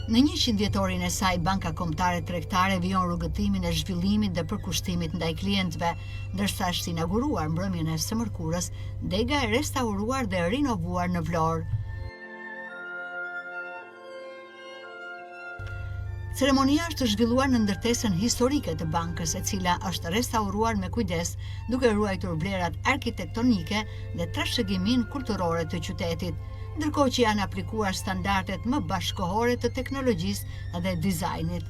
Në 100 vjetorin e saj, Banka Kombëtare Tregtare vijon rrugëtimin e zhvillimit dhe përkushtimit ndaj klientëve, ndërsa është inauguruar mbrëmjen e së mërkurës dega e restauruar dhe rinovuar në Vlorë. Ceremonia është zhvilluar në ndërtesën historike të bankës, e cila është restauruar me kujdes, duke ruajtur vlerat arkitektonike dhe trashëgiminë kulturore të qytetit, ndërkohë që janë aplikuar standardet më bashkëkohore të teknologjisë dhe dizajnit.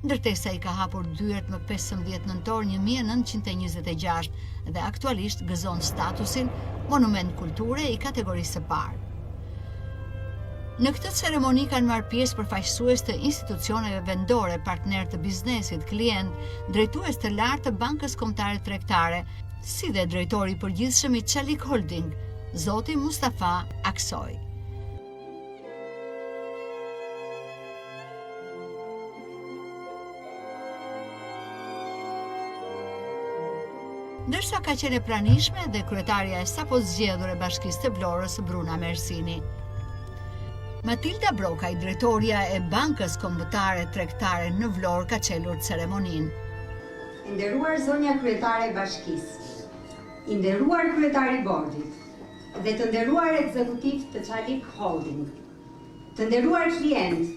Ndërtesa I ka hapur dyert më 15 nëntor 1926 dhe aktualisht gëzon statusin monument kulture I kategorisë së parë. Në këtë ceremoni kanë marrë pjesë përfaqësues të institucioneve vendore, partner të biznesit, klient, drejtues të lartë të Bankës Kombëtare Tregtare, si dhe drejtori I përgjithshëm I Çelik Holding, Zoti Mustafa Aksoj. Ndërsa ka qenë e pranishme dhe kryetaria e sapo zgjedhur e Bashkisë të Vlorës, Bruna Mersini. Matilda Brokaj, drejtoria e Bankës Kombëtare Tregtare në Vlorë, ka çelur ceremoninë. Nderuar zonja kryetare e Bashkisë, I nderuar kryetari I bordit dhe të nderuar ekzekutiv të Çelik Holding, të nderuar klient,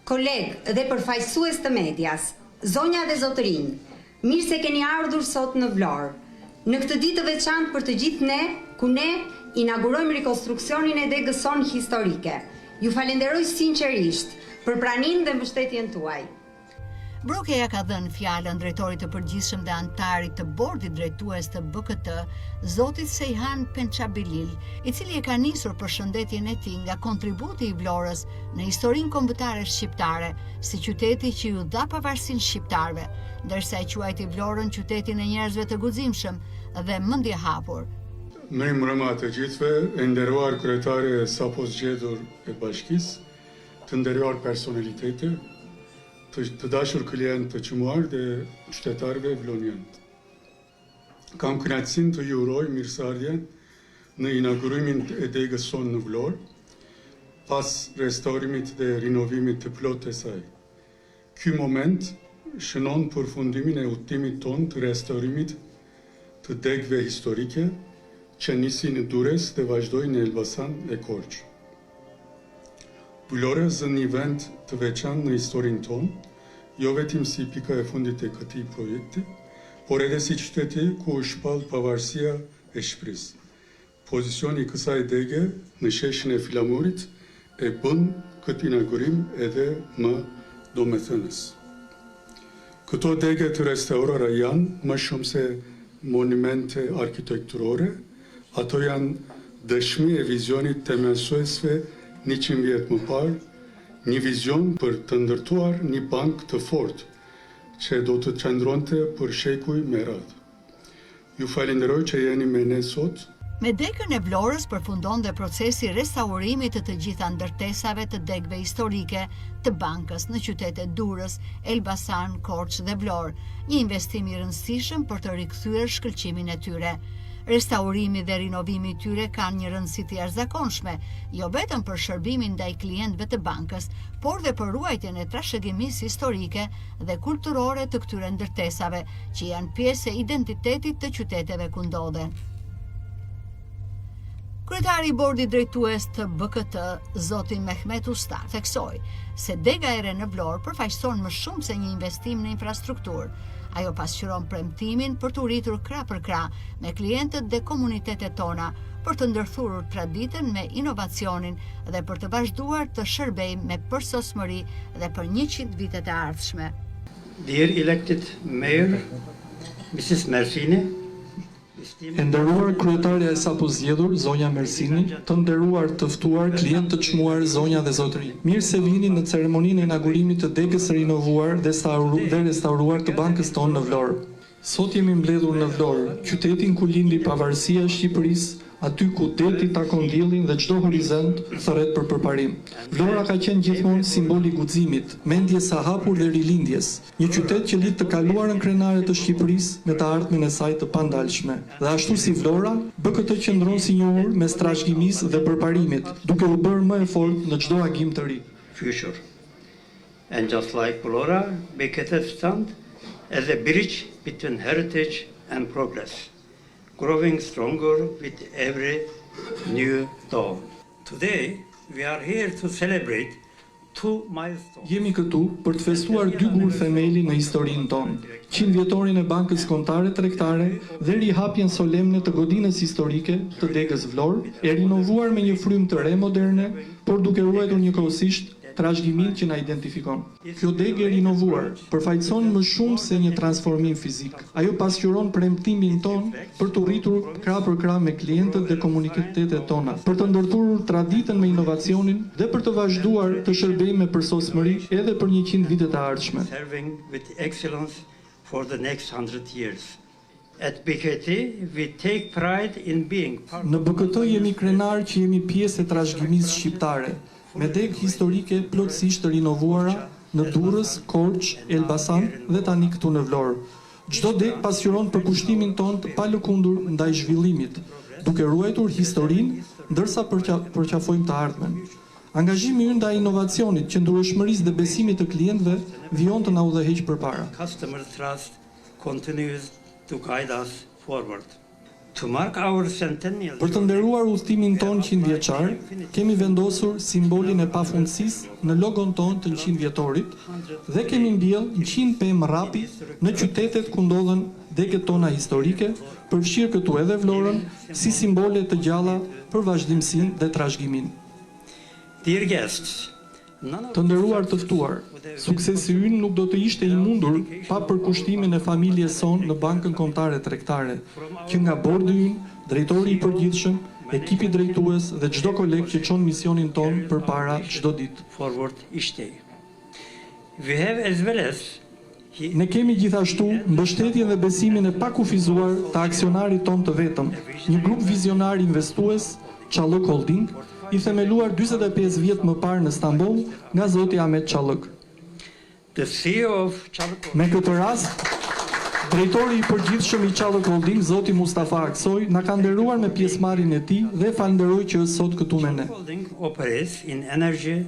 koleg dhe përfaqësues të medias, zonja dhe zotërinj, mirë se keni ardhur sot në Vlorë, në këtë ditë të veçantë për të gjithë ne, ku ne inaugurojmë rikonstruksionin e degës sonë historike. Ju falenderoj sinqerisht për praninë dhe mbështetjen tuaj. Brokeja ka dhënë fjalën drejtorit të përgjithshëm dhe antarit të bordit drejtues të BKT, zotit Sejhan Pençabilil, I cili e ka nisur përshëndetjen e tij nga kontributi I Vlorës në historinë kombëtare shqiptare, si qyteti që ju dha pavarësinë shqiptarëve, ndërsa e quajti Vlorën qytetin e njerëzve të guximshëm dhe mendje hapur. Mbrëma të gjithëve, e nderuar kryetare e sapo zgjedhur e Bashkisë, të nderuar personalitete, të dashur klient të çmuar dhe qytetarëve vloniantë. Kam kënaqësinë të ju uroj mirëseardhjen në inaugurimin e degës sonë në Vlorë, pas restaurimit dhe rinovimit të plotë të saj. Ky moment shënon përfundimin e udhëtimit tonë të restaurimit të degëve historike që nisi në Durrës dhe vazhdoi në Elbasan e Korçë. Vlora zën një vend të veçantë në historinë tonë, jo vetëm si pika e fundit e këtij projekti, por edhe si qyteti ku u shpall pavarësia e Shqipërisë. Pozicioni I kësaj dege në sheshin e Flamurit e bën këtë inaugurim edhe më domethënës. Këto dege të restauruara janë më shumë se monumente arkitekturore, ato janë dëshmi e vizionit të mësuesve 100 vjet më parë, një vizion për të ndërtuar një bank të fortë që do të qëndronte për shekuj me radhë. Ju falenderoj që jeni me ne sot. Me degën e Vlorës përfundon dhe procesi restaurimit të gjitha ndërtesave të degëve historike të bankës në qytetet Durrës, Elbasan, Korçë dhe Vlorë, një investim I rëndësishëm për të rikthyer shkëlqimin e tyre. Restaurimi dhe rinovimi I tyre kanë një rëndësi të jashtëzakonshme, jo vetëm për shërbimin ndaj klientëve të bankës, por dhe për ruajtjen e trashëgimisë historike dhe kulturore të këtyre ndërtesave, që janë pjesë e identitetit të qyteteve ku ndodhen. Kryetari I bordit drejtues të BKT, zoti Mehmet Usta, theksoi se dega e re në Vlorë përfaqëson më shumë se një investim në infrastrukturë. Ajo pasqyron premtimin për të rritur krah për krah me klientët dhe komunitetet tona, për të ndërthurur traditën me inovacionin dhe për të vazhduar të shërbejmë me përsosmëri dhe për 100 vitet e ardhshme. Dear elected mayor, Mrs. Mersini, E nderuar kryetaria e sapo zgjedhur, zonja Mersini, të nderuar të ftuar, klient të çmuar, zonja dhe zotëri. Mirë se vini në ceremoninë e inaugurimit të degës së rinovuar dhe restauruar të bankës tonë në Vlorë. Sot jemi mbledhur në Vlorë, qytetin ku lindi pavarësia e Shqipërisë, aty ku deti takon diellin dhe çdo horizont thërret për përparim. Vlora ka qenë gjithmonë simbol i guximit, mendjes së hapur dhe rilindjes. Një qytet që lidh të kaluarën krenare të Shqipërisë me të ardhmen e saj të pandalshme. Dhe ashtu si Vlora, BKT qëndron si një urë mes trashëgimisë dhe përparimit, duke u bërë më e fortë në çdo agim të ri. Future. And just like Vlora, BKT stands as a bridge between heritage and progress, growing stronger with every new dawn. Today, we are here to celebrate two milestones. Jemi këtu për të festuar dy gur themeli në historinë tonë, 100 vjetorin e Bankës Kombëtare Tregtare dhe rihapjen solemne të godinës historike të degës Vlorë, e rinovuar me një frymë të re moderne, por duke ruajtur njëkohësisht trashëgimin që na identifikon. Kjo degë e rinovuar përfaqëson më shumë se një transformim fizik. Ajo pasqyron premtimin ton për të rritur krah për krah me klientët dhe komunitetet tona, për të ndërthurur traditën me inovacionin dhe për të vazhduar të shërbejmë me përsosmëri edhe për 100 vitet e ardhshme. Serving with excellence for the next 100 years. At BKT, we take pride in being part Në BKT jemi krenar që jemi pjesë e trashëgimisë shqiptare, me degë historike plotësisht të rinovuara në Durrës, Korçë, Elbasan dhe tani këtu në Vlorë. Çdo degë pasqyron përkushtimin ton të palëkundur ndaj zhvillimit, duke ruajtur historinë ndërsa përqafojmë të ardhmen. Angazhimi ynë ndaj inovacionit, qëndrueshmërisë dhe besimit të klientëve vijon të na udhëheq përpara. customer trust continues to guide us forward. To mark our centennial. Për të nderuar udhëtimin ton 100 vjeçar, kemi vendosur simbolin e pafundësisë në logon ton të 100 vjetorit dhe kemi mbjell 100 pemë rapi në qytetet ku ndodhen degët tona historike, përfshirë këtu edhe Vlorën, si simbole të gjalla për vazhdimsinë dhe trashëgimin. Dear guests, none of Të nderuar të ftuar, suksesi ynë nuk do të ishte i mundur pa përkushtimin e familjes son në Bankën Kombëtare Tregtare, që nga bordi ynë, drejtori i përgjithshëm, ekipi drejtues dhe çdo koleg që çon misionin ton përpara çdo ditë. forward each day. We have as well as Ne kemi gjithashtu mbështetjen dhe besimin e pakufizuar të aksionarit ton të vetëm, një grup vizionar investues, Çallëk Holding, i themeluar 45 vjet më parë në Stamboll nga zoti Ahmet Çallëk. the CEO of Çallëk. Me këtë rast, drejtori i përgjithshëm i Çallëk Holding, zoti Mustafa Aksoj, na ka nderuar me pjesëmarrjen e tij dhe falenderoj që është sot këtu me ne. Holding operates in energy,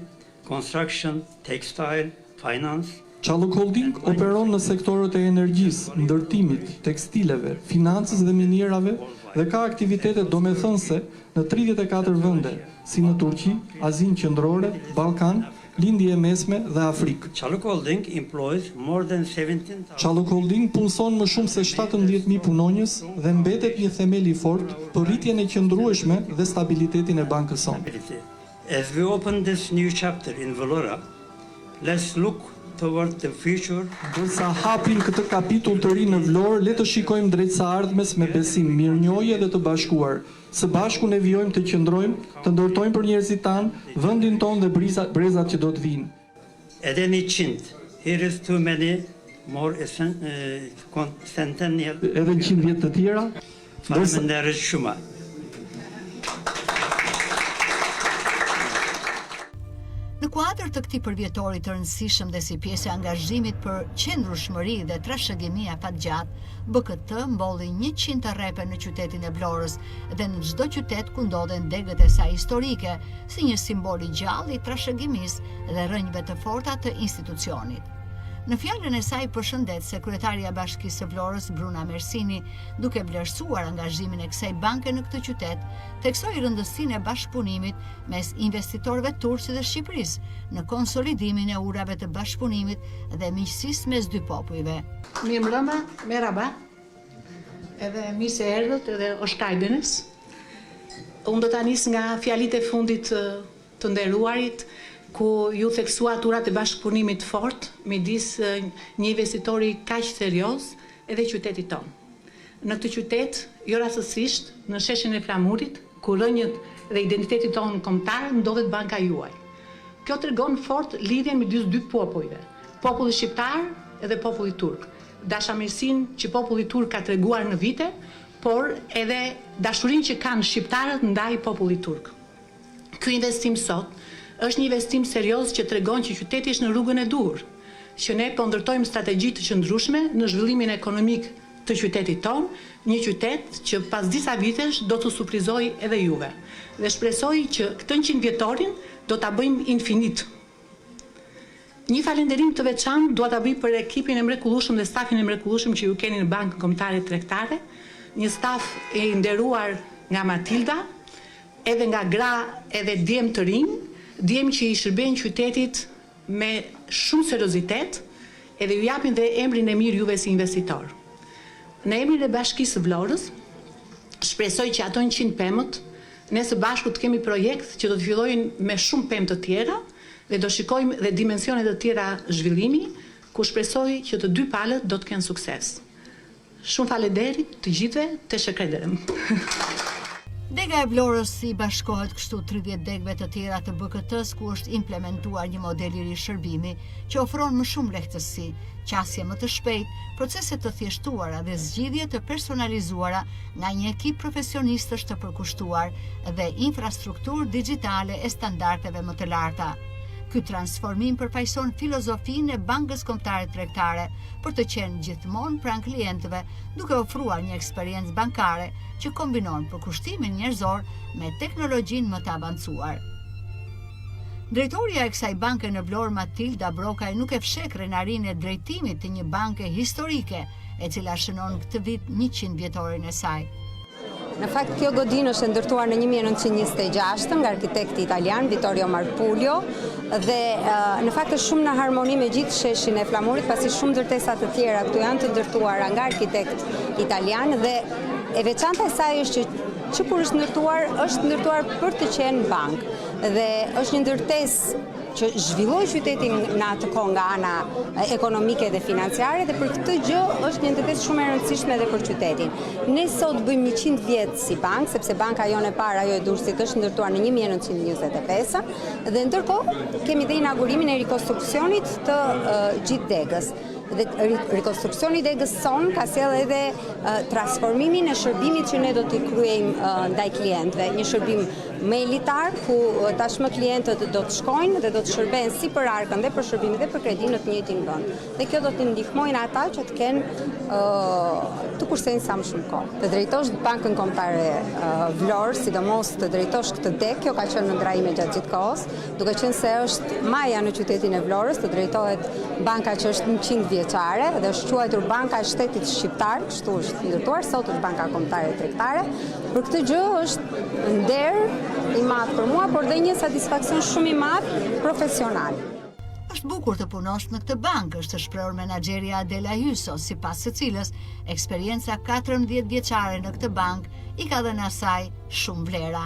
construction, textile, finance, Çallëk Holding operon në sektorët e energjisë, ndërtimit, tekstileve, financës dhe minierave dhe ka aktivitete domethënëse në 34 vende, si në Turqi, Azinë Qendrore, Ballkan, Lindje e Mesme dhe Afrikë. Çallëk Holding employs more than 17,000 Çallëk Holding punson më shumë se 17.000 punonjës dhe mbetet një themel i fortë për rritjen e qëndrueshme dhe stabilitetin e bankës sonë. ability. As we open this new chapter in Vlora, let's look toward the future Ndërsa hapim këtë kapitull të ri në Vlorë, le të shikojmë drejt së ardhmes me besim, mirënjohje dhe të bashkuar. Së bashku ne vijojmë të qëndrojmë, të ndërtojmë për njerëzit tanë, vendin tonë dhe brezat që do të vinë. at any chint. Here is too many more centennial. Edhe 100 vjet të tjera, ndërsa Faleminderit shumë. Në kuadër të këtij përvjetori të rëndësishëm dhe si pjesë e angazhimit për qëndrueshmëri dhe trashëgimi afatgjatë, BKT mbolli 100 të rrepe në qytetin e Vlorës dhe në çdo qytet ku ndodhen degët e saj historike, si një simbol i gjallë i trashëgimisë dhe rrënjëve të forta të institucionit. Në fjalën e saj përshëndet sekretaria e Bashkisë së Vlorës Bruna Mersini, duke vlerësuar angazhimin e kësaj banke në këtë qytet, theksoi rëndësinë e bashkëpunimit mes investitorëve turq dhe Shqipërisë në konsolidimin e urave të bashkëpunimit dhe miqësisë mes dy popujve. Mirëmbrëma, merhaba. Edhe mirë se erdhët edhe Oshtajdenës. Unë do ta nis nga fjalit e fundit të nderuarit, ku ju theksuat urat e bashkëpunimit fort midis një investitori kaq serioz edhe qytetit tonë. Në këtë qytet, jo rastësisht, në sheshin e Flamurit, ku rrënjët dhe identiteti tonë kombëtar ndodhet banka juaj. Kjo tregon fort lidhjen midis dy popujve, populli shqiptar edhe populli turk. dashamirësinë që populli turk ka treguar në vite, por edhe dashurinë që kanë shqiptarët ndaj popullit turk. Ky investim sot është një investim serioz që tregon që qyteti është në rrugën e duhur, që ne po ndërtojmë strategji të qëndrueshme në zhvillimin ekonomik të qytetit tonë, një qytet që pas disa vitesh do të surprizojë edhe juve. Dhe shpresoj që këtë 100 vjetorin do ta bëjmë infinit. Një falënderim të veçantë dua ta bëj për ekipin e mrekullueshëm dhe stafin e mrekullueshëm që ju keni në Bankën Kombëtare Tregtare, një staf e nderuar nga Matilda, edhe nga gra edhe djem të rinj, djem që i shërbejnë qytetit me shumë seriozitet, edhe ju japin dhe emrin e mirë juve si investitor. Në emrin e Bashkisë së Vlorës, shpresoj që ato 100 pemët, ne së bashku të kemi projekt që do të fillojnë me shumë pemë të tjera, dhe do shikojmë dhe dimensione të tjera zhvillimi, ku shpresoj që të dy palët do të kenë sukses. Shumë faleminderit të gjithëve, të shkëlqyem. Dega e Vlorës i bashkohet kështu 30 degëve të tjera të BKT-s ku është implementuar një model i ri shërbimi që ofron më shumë lehtësi, qasje më të shpejt, procese të thjeshtuara dhe zgjidhje të personalizuara nga një ekip profesionistësh të përkushtuar dhe infrastrukturë digjitale e standardeve më të larta. Ky transformim përfaqëson filozofinë e Bankës Kombëtare Tregtare për të qenë gjithmonë pranë klientëve, duke ofruar një eksperiencë bankare që kombinon përkushtimin njerëzor me teknologjinë më të avancuar. Drejtoria e kësaj banke në Vlorë, Matilda Brokaj, nuk e fsheh krenarinë e drejtimit të një banke historike, e cila shënon këtë vit 100 vjetorin e saj. Në fakt, kjo godinë është ndërtuar në 1926 nga arkitekti italian Vittorio Marpulio dhe në fakt është shumë në harmoni me gjithë sheshin e Flamurit, pasi shumë ndërtesa të tjera këtu janë të ndërtuara nga arkitekt italian dhe e veçanta e saj është që kur është ndërtuar për të qenë bankë dhe është një ndërtesë që zhvilloi qytetin në atë kohë nga ana ekonomike dhe financiare dhe për këtë gjë është një ndërtesë shumë e rëndësishme edhe për qytetin. Ne sot bëjmë 100 vjet si bankë, sepse banka jonë e parë, ajo e Durrësit, është ndërtuar në 1925 dhe ndërkohë kemi dhe inaugurimin e rikonstruksionit të gjithë degës. Dhe rikonstruksioni i degës son ka sjellë edhe transformimin e shërbimit që ne do t'i kryejmë ndaj klientëve, një shërbim më elitar ku tashmë klientët do të shkojnë dhe do të shërben si për arkën dhe për shërbimin dhe për kredinë në të njëjtin vend. Dhe kjo do t'i ndihmojnë ata që të kenë të kursejnë sa më shumë kohë. Të drejtosh Bankën Kombëtare Vlorë, sidomos të drejtosh këtë degë, kjo ka qenë në ndrajime gjatë gjithë kohës, duke qenë se është maja në qytetin e Vlorës, të drejtohet banka që është 100 vjeçare dhe është quajtur Banka e Shtetit Shqiptar, kështu është ndërtuar, sot është Banka Kombëtare Tregtare. Për këtë gjë është nder i madh për mua, por dhe një satisfaksion shumë i madh profesional. Është bukur të punosh në këtë bankë, është shprehur menaxheria Adela Hyso, sipas së cilës eksperjenca 14 vjeçare në këtë bankë i ka dhënë asaj shumë vlera.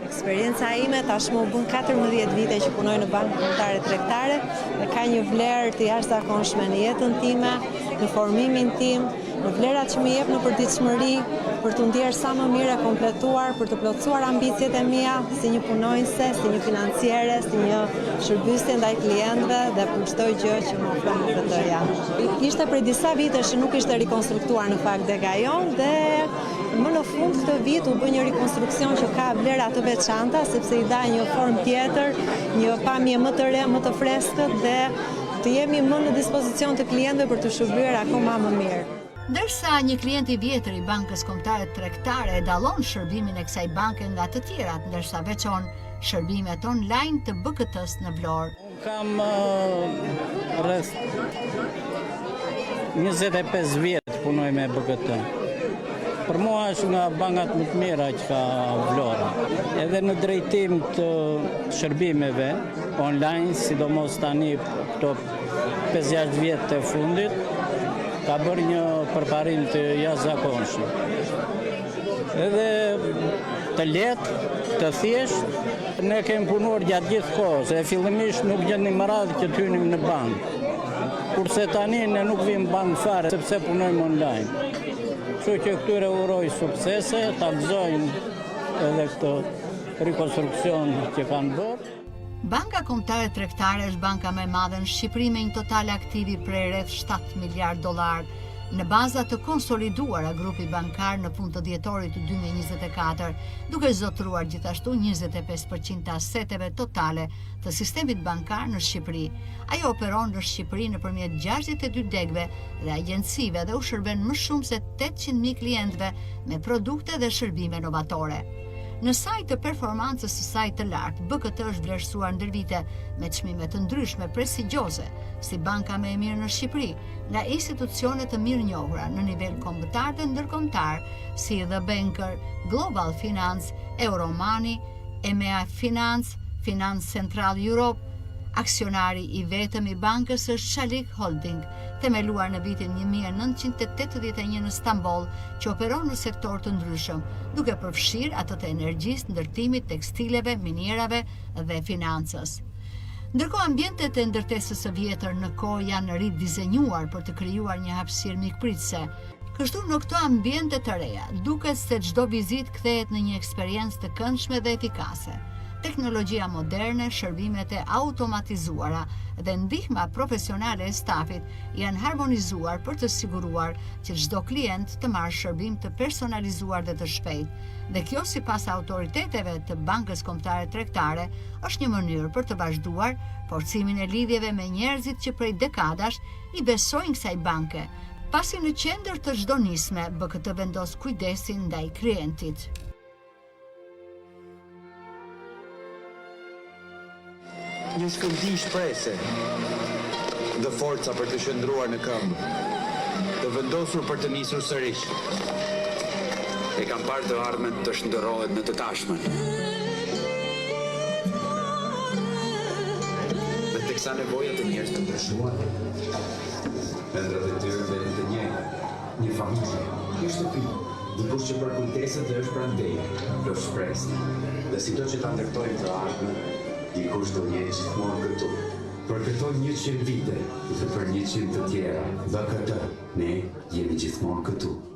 Eksperienca ime tashmë u bën 14 vite që punoj në Bankën Kombëtare Tregtare dhe ka një vlerë të jashtëzakonshme në jetën time, në formimin tim, në vlerat që më jep në përditshmëri, për të ndjerë sa më mirë e kompletuar, për të plotësuar ambicjet e mia si një punonjëse, si një financiere, si një shërbëse ndaj klientëve dhe për çdo gjë që më ofron BKT-ja. Ishte prej disa vitesh që nuk ishte rikonstruktuar në fakt dega jon dhe më në fund këtë vit u bë një rikonstruksion që ka vlera të veçanta sepse i dha një formë tjetër, një pamje më të re, më të freskët dhe të jemi më në dispozicion të klientëve për të shërbyer akoma më mirë. Ndërsa një klient i vjetër i Bankës Kombëtare Tregtare e dallon shërbimin e kësaj banke nga të tjerat, ndërsa veçon shërbimet online të BKT-s në Vlorë. Kam rreth 25 vjet punoj me BKT. Për mua është nga bankat më të mira që ka Vlora. Edhe në drejtim të shërbimeve online, sidomos tani këto 5-6 vjet të fundit, ka bërë një përparim të jashtëzakonshëm. Edhe të lehtë, të thjeshtë, ne kemi punuar gjatë gjithë kohës, e fillimisht nuk gjendim radhë që të hynim në bankë. Kurse tani ne nuk vim bankë fare, sepse punojmë online. Kështu që këtyre uroj suksese, ta gëzojnë edhe këtë rekonstruksion që kanë bërë. Banka Kombëtare Tregtare është banka më e madhe në Shqipëri me një total aktivi prej rreth 7 miliard dollar. Në baza të konsoliduara grupi bankar në fund të dhjetorit të 2024, duke zotëruar gjithashtu 25% të aseteve totale të sistemit bankar në Shqipëri. Ajo operon në Shqipëri nëpërmjet 62 degëve dhe agjencive dhe u shërben më shumë se 800.000 klientëve me produkte dhe shërbime novatore. Në sajt të performancës së saj të lartë, BKT është vlerësuar ndër vite me çmime të ndryshme prestigjioze, si banka më e mirë në Shqipëri, nga institucione të mirënjohura në nivel kombëtar dhe ndërkombëtar, si The Banker, Global Finance, Euromoney, EMEA Finance, Finance Central Europe. Aksionari i vetëm i bankës është Shalik Holding, themeluar në vitin 1981 në Stamboll, që operon në sektor të ndryshëm, duke përfshirë atë të energjisë, ndërtimit, tekstileve, minierave dhe financës. Ndërkohë ambientet e ndërtesës së vjetër në kohë janë ridizenjuar për të krijuar një hapësirë mikpritëse. Kështu në këto ambiente të reja, duket se çdo vizitë kthehet në një eksperiencë të këndshme dhe efikase. Teknologjia moderne, shërbimet e automatizuara dhe ndihma profesionale e stafit janë harmonizuar për të siguruar që çdo klient të marrë shërbim të personalizuar dhe të shpejtë. Dhe kjo, sipas autoriteteve të Bankës Kombëtare Tregtare, është një mënyrë për të vazhduar forcimin e lidhjeve me njerëzit që prej dekadash i besojnë kësaj banke, pasi në qendër të çdo nisme BKT vendos kujdesin ndaj klientit. Një shkëndij shprese dhe forca për të qëndruar në këmbë, të vendosur për të nisur sërish. E kam parë të ardhmen të shndërrohet në të tashmen. Dhe teksa nevojat e njerëzve të ndryshuan, ëndrat e tyre vjen të njëjta, një familje, një shtëpi, dikush që për kujdeset dhe është prandej, për shpresë. Dhe sido që ta ndërtojmë të ardhmen, dikush do jetë gjithmonë këtu. Për këto 100 vite dhe për 100 të tjera, BKT, ne jemi gjithmonë këtu.